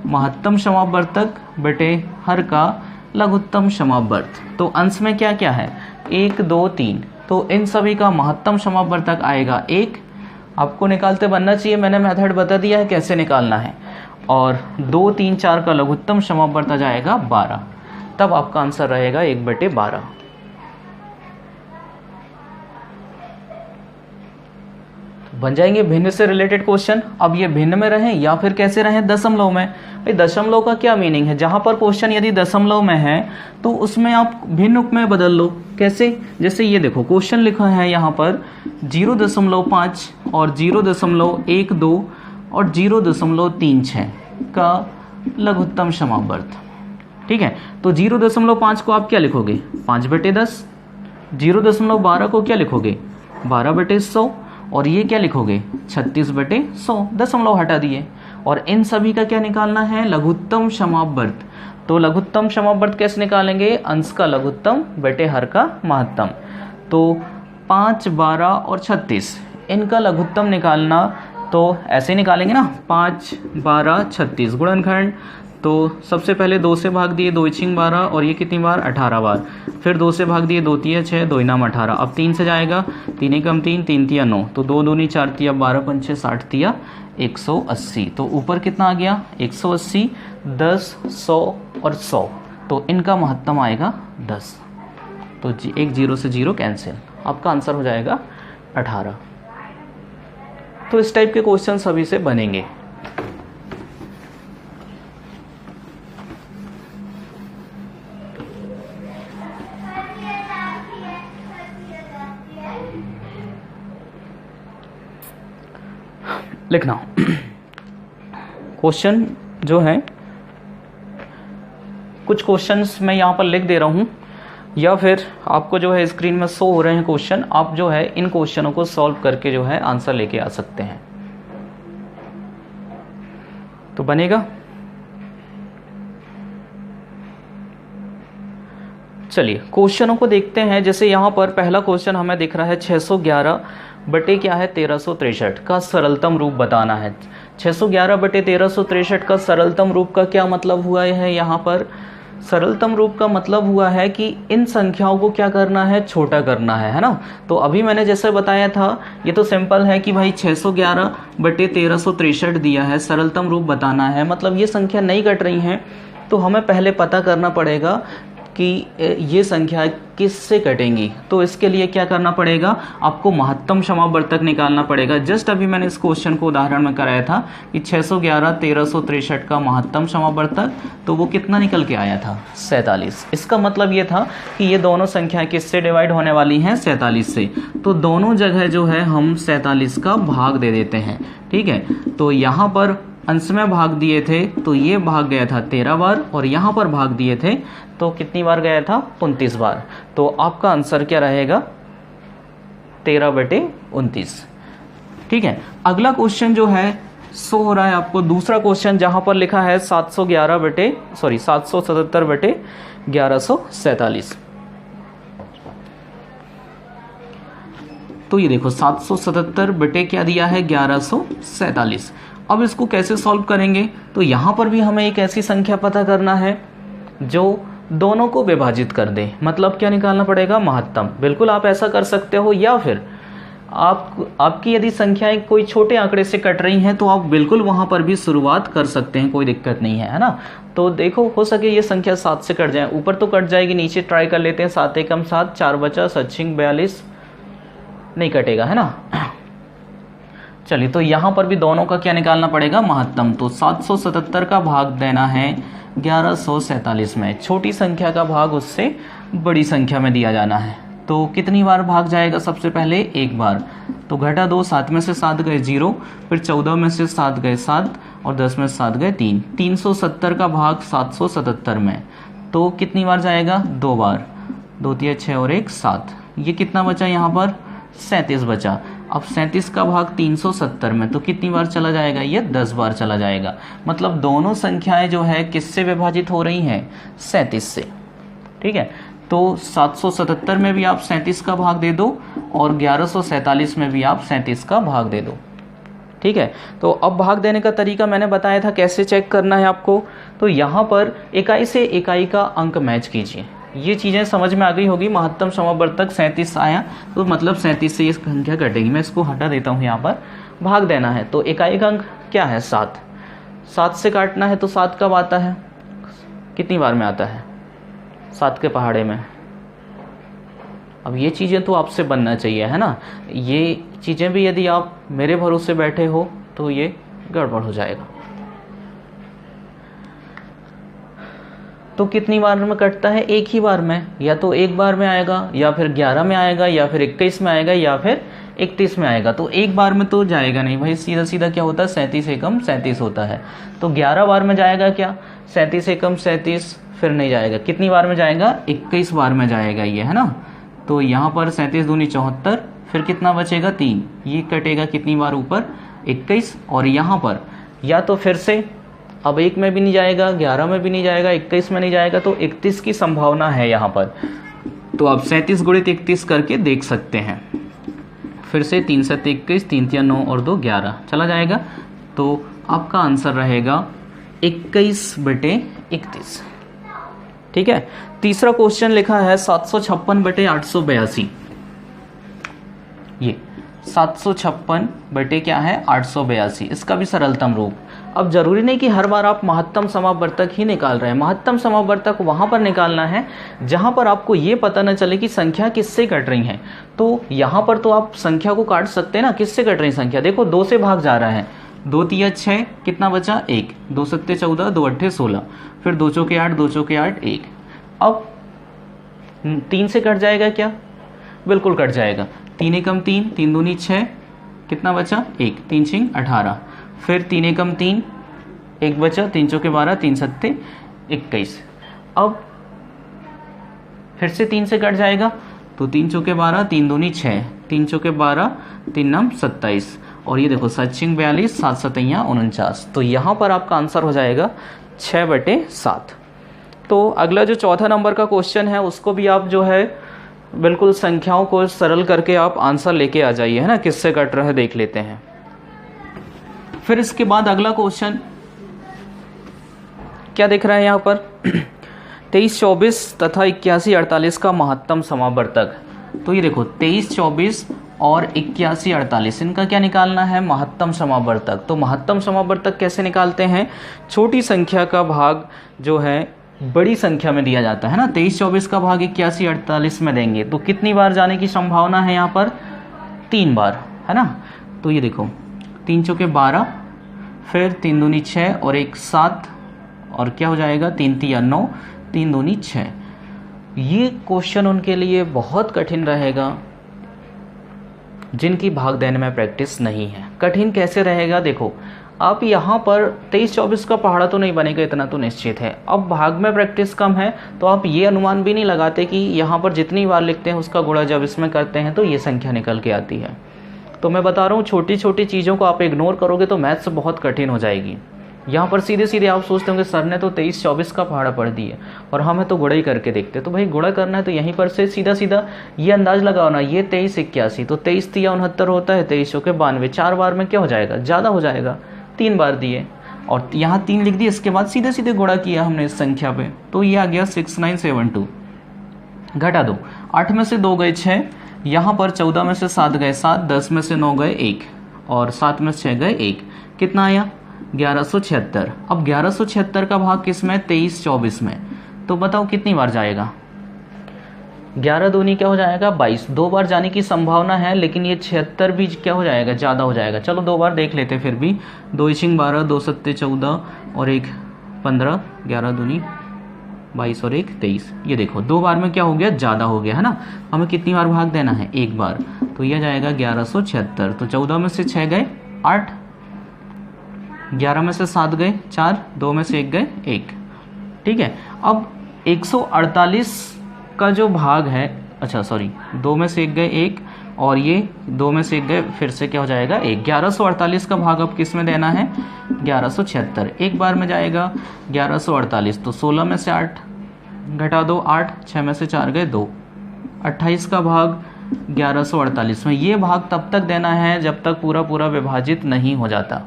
महत्तम समावर्तक बटे हर का लघुत्तम समावर्त। तो अंश में क्या क्या है 1 2 3, तो इन सभी का महत्तम समावर्तक आएगा 1। आपको निकालते बनना चाहिए, मैंने मेथड बता दिया है कैसे निकालना है। और 2 3 4 का लघुत्तम समावर्त आ जाएगा 12। तब आपका आंसर रहेगा 1/12। बन जाएंगे भिन्न से रिलेटेड क्वेश्चन। अब ये भिन्न में रहें या फिर कैसे रहें, दशमलव में। भाई दशमलव का क्या मीनिंग है, जहां पर क्वेश्चन यदि दशमलव में है तो उसमें आप भिन्न में बदल लो। कैसे, जैसे ये देखो क्वेश्चन लिखा है यहाँ पर 0.5 और 0.12 और 0.36 का लघुत्तम समावर्त, ठीक है। तो 0.5 को आप क्या लिखोगे 5/10, 0.12 को क्या लिखोगे 12/100, और ये क्या लिखोगे 36/100, दशमलव हटा दिए। और इन सभी का क्या निकालना है लघुत्तम समावर्त। तो लघुत्तम समावर्त कैसे निकालेंगे, अंश का लघुत्तम बटे हर का महत्तम। तो 5 12 और 36 इनका लघुत्तम निकालना तो ऐसे निकालेंगे ना, 5 12 36 गुणनखंड। तो सबसे पहले 2 से भाग दिए, 2 × 12, और ये कितनी बार 18 बार। फिर 2 से भाग दिए, 2 × 6, 2 × 18। अब 3 से जाएगा, 3 × 3, 3 × 9, तो 2 दूनी 4 × 12, 5 6 60 × 180। तो ऊपर कितना आ गया 180, 10 100 और 100। तो इनका महत्तम आएगा 10। तो एक 0 से 0 कैंसिल, आपका आंसर हो जाएगा 18। तो इस टाइप के क्वेश्चन सभी से बनेंगे। लिखना क्वेश्चन जो है, कुछ क्वेश्चंस मैं यहाँ पर लिख दे रहा हूँ या फिर आपको जो है स्क्रीन में शो हो रहे हैं क्वेश्चन, आप जो है इन क्वेश्चनों को सॉल्व करके जो है आंसर लेके आ सकते हैं। तो बनेगा। चलिए क्वेश्चनों को देखते हैं। जैसे यहाँ पर पहला क्वेश्चन हमें दिख रहा है 611 बटे क्या है 1363 का सरलतम रूप बताना है। 611 बटे 1363 का सरलतम रूप का क्या मतलब हुआ है? यहाँ पर सरलतम रूप का मतलब हुआ है कि इन संख्याओं को क्या करना है, छोटा करना है ना। तो अभी मैंने जैसे बताया था, ये तो सिंपल है कि भाई 611 बटे 1363 दिया है, सरलतम रूप बताना है, मतलब ये संख्या नहीं कट रही हैं। तो हमें पहले पता करना पड़ेगा कि ये संख्या किससे कटेंगी। तो इसके लिए क्या करना पड़ेगा, आपको महत्तम समावर्तक निकालना पड़ेगा। जस्ट अभी मैंने इस क्वेश्चन को उदाहरण में कराया था कि 611 1363 का महत्तम समावर्तक, तो वो कितना निकल के आया था 47। इसका मतलब ये था कि ये दोनों संख्याएं किससे डिवाइड होने वाली हैं, 47 से। तो दोनों जगह जो है हम 47 का भाग दे देते हैं। ठीक है, तो यहाँ पर अंश में भाग दिए थे तो ये भाग गया था 13 बार, और यहाँ पर भाग दिए थे तो कितनी बार गया था, 29 बार। तो आपका आंसर क्या रहेगा, 13 बटे 29। ठीक है, अगला क्वेश्चन जो है शो हो रहा है आपको, दूसरा क्वेश्चन जहां पर लिखा है 777 बटे 1147। तो ये देखो 777 बटे क्या दिया है, 1147। अब इसको कैसे सॉल्व करेंगे, तो यहाँ पर भी हमें एक ऐसी संख्या पता करना है जो दोनों को विभाजित कर दे। मतलब क्या निकालना पड़ेगा, महत्तम। बिल्कुल आप ऐसा कर सकते हो, या फिर आपकी यदि संख्याएं कोई छोटे आंकड़े से कट रही हैं तो आप बिल्कुल वहां पर भी शुरुआत कर सकते हैं, कोई दिक्कत नहीं है ना। तो देखो हो सके ये संख्या 7 से कट जाए, ऊपर तो कट जाएगी, नीचे ट्राई कर लेते हैं। 7 एकम 7, 4 बचा, 7 42, नहीं कटेगा है ना। चलिए, तो यहाँ पर भी दोनों का क्या निकालना पड़ेगा, महत्तम। तो 777 का भाग देना है 1147 में। छोटी संख्या का भाग उससे बड़ी संख्या में दिया जाना है। तो कितनी बार भाग जाएगा, सबसे पहले एक बार, तो घटा 2, 7 में से 7 गए 0, फिर 14 में से 7 गए 7, और 10 में से 7 गए 3। 370 का भाग 777 में, तो कितनी बार जाएगा, 2 बार, 2 3 6 और 1 7। ये कितना बचा यहाँ पर, 37 बचा। अब 37 का भाग 370 में, तो कितनी बार चला जाएगा, ये 10 बार चला जाएगा। मतलब दोनों संख्याएं जो है किससे विभाजित हो रही हैं, 37 से। ठीक है, तो 777 में भी आप 37 का भाग दे दो, और 1147 में भी आप 37 का भाग दे दो। ठीक है, तो अब भाग देने का तरीका मैंने बताया था, कैसे चेक करना है आपको। तो यहाँ पर इकाई से इकाई का अंक मैच कीजिए। ये चीज़ें समझ में आ गई होगी। महत्तम समावर्तक 37 आया, तो मतलब 37 से ये संख्या कटेगी। मैं इसको हटा देता हूँ, यहाँ पर भाग देना है। तो इकाई का अंक क्या है, 7। 7 से काटना है तो 7 कब आता है, कितनी बार में आता है, 7 के पहाड़े में। अब ये चीज़ें तो आपसे बनना चाहिए है ना। ये चीज़ें भी यदि आप मेरे भरोसे बैठे हो तो ये गड़बड़ हो जाएगा। तो कितनी बार में कटता है, एक ही बार में। या तो एक बार में आएगा, या फिर 11 में आएगा, या फिर 21 में आएगा, या फिर 31 में आएगा। तो एक बार में तो जाएगा नहीं भाई, सीधा सीधा क्या होता है, 37 एकम 37 होता है। तो 11 बार में जाएगा क्या, 37 एकम 37, फिर नहीं जाएगा। कितनी बार में जाएगा, 21 बार में जाएगा ये, है ना। तो यहाँ पर 37 दूनी 74, फिर कितना बचेगा, 3। ये कटेगा कितनी बार ऊपर, 21। और यहाँ पर या तो फिर से अब 1 में भी नहीं जाएगा, 11 में भी नहीं जाएगा, 21 में नहीं जाएगा, तो 31 की संभावना है यहाँ पर। तो आप 37 गुणित 31 करके देख सकते हैं। फिर से 3 7 21, 3 3 9 और 2 11 चला जाएगा। तो आपका आंसर रहेगा 21 बटे 31। ठीक है, तीसरा क्वेश्चन लिखा है 756 बटे 882। ये 756 बटे क्या है, 882। इसका भी सरलतम रूप। अब जरूरी नहीं कि हर बार आप महत्तम समापवर्तक ही निकाल रहे हैं। महत्तम समापवर्तक वहाँ पर निकालना है जहाँ पर आपको ये पता न चले कि संख्या किससे कट रही है। तो यहाँ पर तो आप संख्या को काट सकते हैं ना, किससे कट रही संख्या। देखो 2 से भाग जा रहा है, 2 तिया 6, कितना बचा 1, 2 सत्ते 14, 2 अट्ठे 16, फिर 2 चौके 8, 2 चौके 8, 1। अब 3 से कट जाएगा क्या? बिल्कुल कट जाएगा। 3 एकम 3, 3 दूनी 6, कितना बचा 1, 3 छिंग 18, फिर 3 एकम 3, 1 बचा, 3 चौके 12, 3 सत्ते 21। अब फिर से 3 से कट जाएगा तो 3 चौके 12, 3 दूनी 6, 3 चौके 12, 3 नम 27, और ये देखो 7 छिंग 42, 7 सतैया 49। तो यहाँ पर आपका आंसर हो जाएगा 6/7। तो अगला जो चौथा नंबर का क्वेश्चन है उसको भी आप जो है बिल्कुल संख्याओं को सरल करके आप आंसर लेके आ जाइए, है ना, किससे कट रहा है देख लेते हैं। फिर इसके बाद अगला क्वेश्चन क्या दिख रहा है यहाँ पर 23, 24 तथा 81, 48 का महत्तम समापवर्तक। तो ये देखो 23, 24 और 81, 48 इनका क्या निकालना है? महत्तम समापवर्तक। तो महत्तम समापवर्तक कैसे निकालते हैं? छोटी संख्या का भाग जो है बड़ी संख्या में दिया जाता है ना। 23, 24 का भाग 81, 48 में देंगे तो कितनी बार जाने की संभावना है यहाँ पर? 3 बार, है ना। तो ये देखो 3 चौके 12, फिर 3 दूनी 6 और 1 7, और क्या हो जाएगा 3 तिया 9, 3 दूनी 6। ये क्वेश्चन उनके लिए बहुत कठिन रहेगा जिनकी भाग देने में प्रैक्टिस नहीं है। कठिन कैसे रहेगा? देखो आप यहाँ पर 23, 24 का पहाड़ा तो नहीं बनेगा, इतना तो निश्चित है। अब भाग में प्रैक्टिस कम है तो आप ये अनुमान भी नहीं लगाते कि यहाँ पर जितनी बार लिखते हैं उसका गुणा जब इसमें करते हैं तो ये संख्या निकल के आती है। तो मैं बता रहा हूँ छोटी छोटी चीज़ों को आप इग्नोर करोगे तो मैथ्स बहुत कठिन हो जाएगी। यहाँ पर सीधे सीधे आप सोचते होंगे सर ने तो 23, 24 का पहाड़ा पढ़ दिया और हमें तो गुणा ही करके देखते। तो भाई गुणा करना है तो यहीं पर से सीधा सीधा ये अंदाज लगाओ ना, ये 23, 81, तो 23 तिया 69 होता है, 23 चौके 92, 4 बार में क्या हो जाएगा? ज़्यादा हो जाएगा। 3 बार दिए और यहाँ 3 लिख दिए, इसके बाद सीधे सीधे गुणा किया हमने इस संख्या पे, तो ये आ गया 6972। घटा दो, 8 में से 2 गए 6, यहाँ पर 14 में से 7 गए 7, 10 में से 9 गए 1 और 7 में से 6 गए 1, कितना आया 1176। अब 1176 का भाग किस में? 23, 24 में। तो बताओ कितनी बार जाएगा? 11 दूनी क्या हो जाएगा 22, 2 बार जाने की संभावना है, लेकिन ये 76 भी क्या हो जाएगा? ज़्यादा हो जाएगा। चलो 2 बार देख लेते फिर भी। 2 इचिंग 12, 2 सत्ते 14 और 1 15, 11 दूनी 22 और 1 23। ये देखो 2 बार में क्या हो गया? ज़्यादा हो गया, है ना। हमें कितनी बार भाग देना है? 1 बार। तो यह जाएगा 1176। तो 14 में से 6 गए 8, 11 में से 7 गए 4, 2 में से 1 गए 1। ठीक है। अब 148 का जो भाग है, अच्छा सॉरी, 2 में से 1 गए 1 और ये 2 में से 1 गए, फिर से क्या हो जाएगा 1। 1148 का भाग अब किस में देना है? 1176। एक बार में जाएगा 1148। तो 16 में से 8 घटा दो 8, 6 में से 4 गए 2, 28 का भाग 1148 में। ये भाग तब तक देना है जब तक पूरा पूरा विभाजित नहीं हो जाता।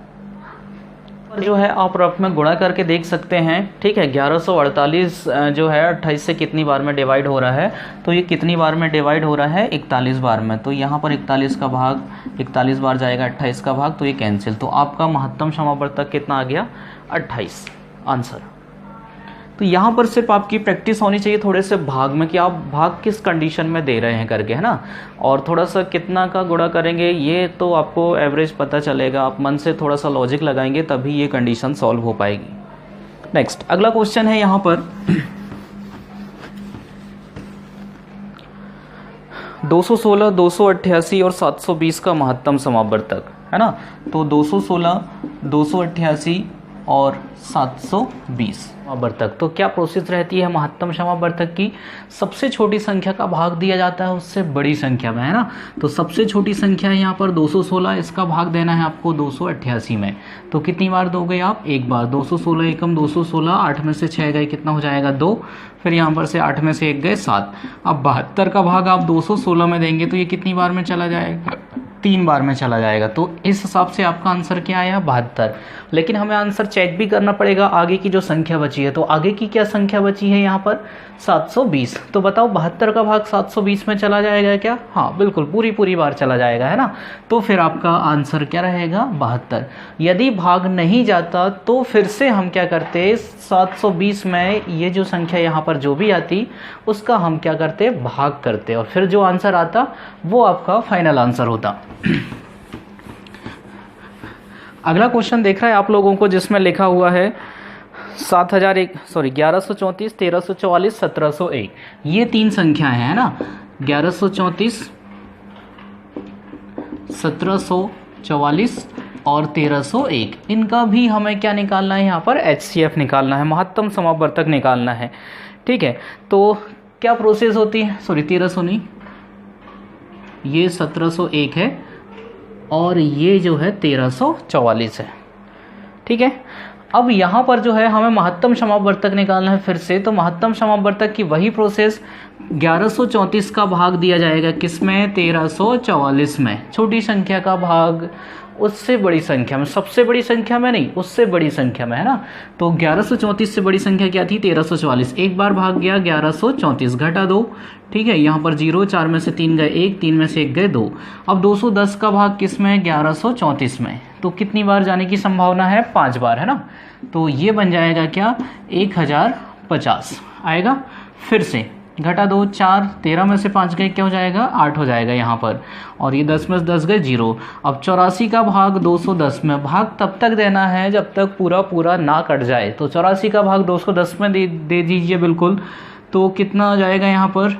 जो है आप रफ में गुणा करके देख सकते हैं। ठीक है, 1148 जो है 28 से कितनी बार में डिवाइड हो रहा है? तो ये कितनी बार में डिवाइड हो रहा है? 41 बार में। तो यहाँ पर 41 का भाग 41 बार जाएगा, 28 का भाग, तो ये कैंसिल। तो आपका महत्तम समापवर्तक कितना आ गया? 28 आंसर। तो यहाँ पर सिर्फ आपकी प्रैक्टिस होनी चाहिए थोड़े से भाग में कि आप भाग किस कंडीशन में दे रहे हैं करके, है ना। और थोड़ा सा कितना का गुणा करेंगे ये तो आपको एवरेज पता चलेगा। आप मन से थोड़ा सा लॉजिक लगाएंगे तभी ये कंडीशन सॉल्व हो पाएगी। नेक्स्ट अगला क्वेश्चन है यहाँ पर 216, 288 और 720 का महत्तम समापवर्तक, है ना। तो 216, 288 और 720 समापवर्तक। तो क्या प्रोसेस रहती है महत्तम समापवर्तक की? सबसे छोटी संख्या का भाग दिया जाता है उससे बड़ी संख्या में, है ना। तो सबसे छोटी संख्या है यहाँ पर 216, इसका भाग देना है आपको 288 में। तो कितनी बार दोगे आप? 1 बार। 216 एकम 216, 8 में से 6 गए, कितना हो जाएगा 2। फिर यहाँ पर से 8 में से 1 गए 7। अब 72 का भाग आप 216 में देंगे तो ये कितनी बार में चला जाएगा? 3 बार में चला जाएगा। तो इस हिसाब से आपका आंसर क्या आया 72। लेकिन हमें आंसर चेक भी करना पड़ेगा आगे की जो संख्या बची है। तो आगे की क्या संख्या बची है यहाँ पर 720। तो बताओ 72 का भाग 720 में चला जाएगा क्या? हाँ बिल्कुल, पूरी बार चला जाएगा, है ना। तो फिर आपका आंसर क्या रहेगा 72। यदि भाग नहीं जाता तो फिर से हम क्या करते, 720 में ये जो संख्या यहाँ पर जो भी आती उसका हम क्या करते, भाग करते, और फिर जो आंसर आता वो आपका फाइनल आंसर होता। अगला क्वेश्चन देख रहा है आप लोगों को, जिसमें लिखा हुआ है 1134, 1344, 1701। ये 3 संख्याएं हैं ना, 1134, 1744 और 1301। इनका भी हमें क्या निकालना है, यहाँ पर HCF निकालना है, महत्तम समापवर्तक निकालना है। ठीक है, तो क्या प्रोसेस होती है, 1300 नहीं, ये 1701 है और ये जो है 1344 है। ठीक है, अब यहाँ पर जो है हमें महत्तम समापवर्तक निकालना है फिर से। तो महत्तम समापवर्तक की वही प्रोसेस, 1134 का भाग दिया जाएगा किसमें, 1344 में। छोटी संख्या का भाग उससे बड़ी संख्या में, सबसे बड़ी संख्या में नहीं, उससे बड़ी संख्या में, है ना। तो 1134 से बड़ी संख्या क्या थी, 1344। एक बार भाग गया 1134, घटा 2। ठीक है, यहाँ पर 0, 4 में से 3 गए 1, 3 में से 1 गए 2। अब 210 का भाग किस में, 1134 में। तो कितनी बार जाने की संभावना है, 5 बार, है ना। तो ये बन जाएगा क्या, 1050 आएगा। फिर से घटा 2, 4, 13 में से 5 गए, क्या हो जाएगा, 8 हो जाएगा यहाँ पर। और ये 10 में से 10 गए 0। अब 84 का भाग 210 में, भाग तब तक देना है जब तक पूरा ना कट जाए। तो 84 का भाग 210 में दे दीजिए बिल्कुल। तो कितना हो जाएगा यहाँ पर,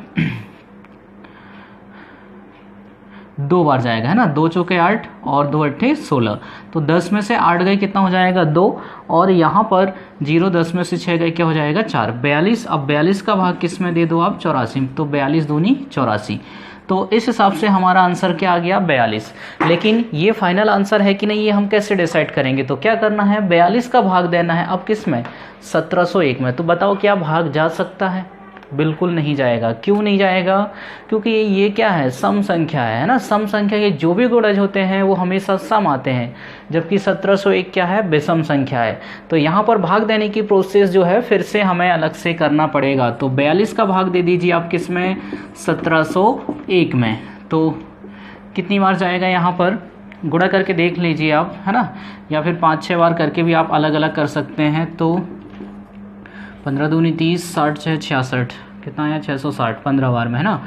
2 बार जाएगा, है ना। 2 चौके 8 और 2 अट्ठे 16। तो 10 में से 8 गए, कितना हो जाएगा 2। और यहाँ पर 0, 10 में से 6 गए, क्या हो जाएगा 4, 42। अब 42 का भाग किस में दे दो आप, 84। तो 42 दूनी 84। तो इस हिसाब से हमारा आंसर क्या आ गया, 42। लेकिन ये फाइनल आंसर है कि नहीं, ये हम कैसे डिसाइड करेंगे। तो क्या करना है, 42 का भाग देना है अब किस में, 1701 में। तो बताओ क्या भाग जा सकता है, बिल्कुल नहीं जाएगा। क्यों नहीं जाएगा, क्योंकि ये क्या है, सम संख्या है ना। सम संख्या के जो भी गुणज होते हैं वो हमेशा सम आते हैं, जबकि 1701 क्या है, विषम संख्या है। तो यहाँ पर भाग देने की प्रोसेस जो है फिर से हमें अलग से करना पड़ेगा। तो 42 का भाग दे दीजिए आप किस में, 1701 में। तो कितनी बार जाएगा, यहाँ पर गुणा करके देख लीजिए आप, है ना, या फिर 5-6 बार करके भी आप अलग अलग कर सकते हैं। तो 15 दूनी 30, 60 6 66, कितना आया 660, 15 बार में, है ना।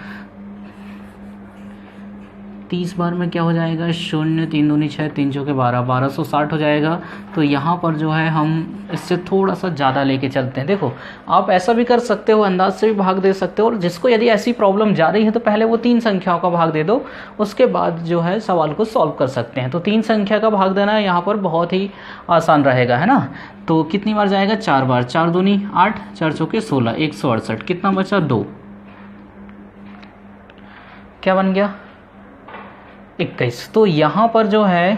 30 बार में क्या हो जाएगा, 0, 3 दूनी 6, 3 चौके 12, 1260 हो जाएगा। तो यहाँ पर जो है हम इससे थोड़ा सा ज़्यादा लेके चलते हैं। देखो आप ऐसा भी कर सकते हो, अंदाज से भी भाग दे सकते हो। और जिसको यदि ऐसी प्रॉब्लम जा रही है तो पहले वो 3 संख्याओं का भाग दे दो, उसके बाद जो है सवाल को सॉल्व कर सकते हैं। तो 3 संख्या का भाग देना यहाँ पर बहुत ही आसान रहेगा, है ना। तो कितनी बार जाएगा, 4 बार। 4 दूनी 8, 4 चौके 16, 168। कितना बचा, 2। क्या बन गया, 21। तो यहाँ पर जो है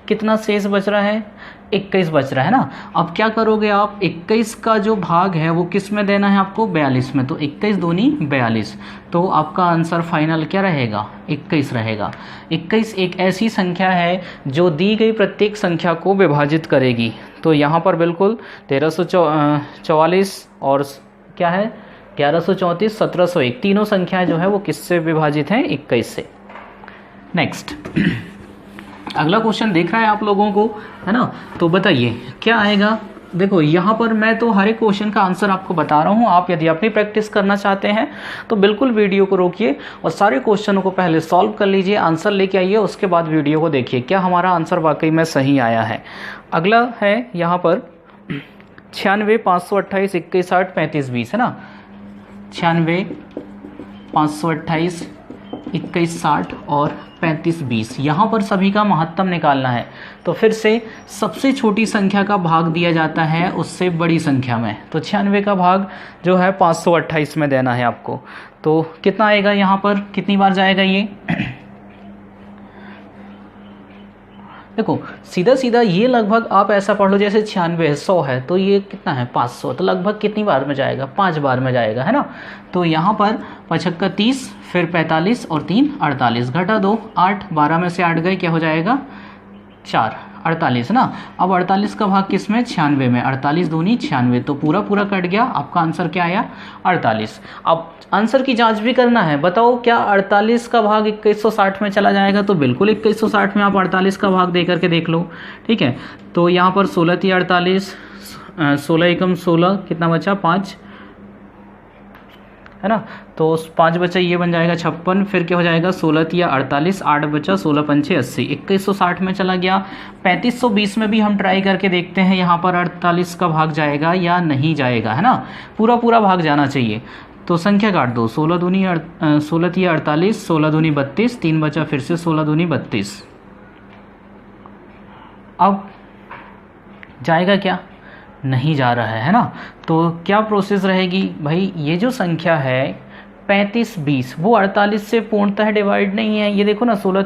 कितना शेष बच रहा है, 21 बच रहा है ना। अब क्या करोगे आप, 21 का जो भाग है वो किस में देना है आपको, 42 में। तो 21 दूनी 42। तो आपका आंसर फाइनल क्या रहेगा, 21 रहेगा। 21 एक ऐसी संख्या है जो दी गई प्रत्येक संख्या को विभाजित करेगी। तो यहाँ पर बिल्कुल 1344 और क्या है 1134, 1701, तीनों संख्याएं जो है वो किससे विभाजित हैं, 21 से। नेक्स्ट अगला क्वेश्चन देख रहा है आप लोगों को, है ना। तो बताइए क्या आएगा। देखो यहाँ पर मैं तो हर एक क्वेश्चन का आंसर आपको बता रहा हूँ। आप यदि अपनी प्रैक्टिस करना चाहते हैं तो बिल्कुल वीडियो को रोकिए और सारे क्वेश्चनों को पहले सॉल्व कर लीजिए, आंसर लेके आइए, उसके बाद वीडियो को देखिए क्या हमारा आंसर वाकई में सही आया है। अगला है यहाँ पर 96, 528, 21, 60, 35, 20, है ना। 96, 528, 21, 60 और 35, 20, यहाँ पर सभी का महत्तम निकालना है। तो फिर से सबसे छोटी संख्या का भाग दिया जाता है उससे बड़ी संख्या में। तो 96 का भाग जो है 528 में देना है आपको। तो कितना आएगा, यहाँ पर कितनी बार जाएगा ये देखो सीधा सीधा ये लगभग आप ऐसा पढ़ लो जैसे 96 है, 100 है, तो ये कितना है 500, तो लगभग कितनी बार में जाएगा, 5 बार में जाएगा, है ना। तो यहाँ पर 55 30, फिर 45 और 3 48, घटा 2 8, 12 में से 8 गए, क्या हो जाएगा 4, 48 ना। अब 48 का भाग किस में, 96 में, 48 दूनी 96, तो पूरा पूरा कट गया, आपका आंसर क्या आया 48। अब आंसर की जांच भी करना है, बताओ क्या 48 का भाग 2160 में चला जाएगा, तो बिल्कुल 2160 में आप 48 का भाग दे करके देख लो, ठीक है। तो यहाँ पर 16 थी 48, 16 एकम 16, कितना बचा 5, है ना। तो 5 बचा, ये बन जाएगा 56, फिर क्या हो जाएगा 16 या 48, 8 बचा, 16 पंचे 80, 2160 में चला गया। 3520 में भी हम ट्राई करके देखते हैं, यहाँ पर 48 का भाग जाएगा या नहीं जाएगा, है ना। पूरा पूरा भाग जाना चाहिए, तो संख्या काट दो, 16 दूनी 48, 16 दूनी 32, 3 बचा, फिर से 16 दूनी 32। अब जाएगा क्या, नहीं जा रहा है ना। तो क्या प्रोसेस रहेगी भाई, ये जो संख्या है 3520 वो 48 से पूर्णतः डिवाइड नहीं है, ये देखो ना 16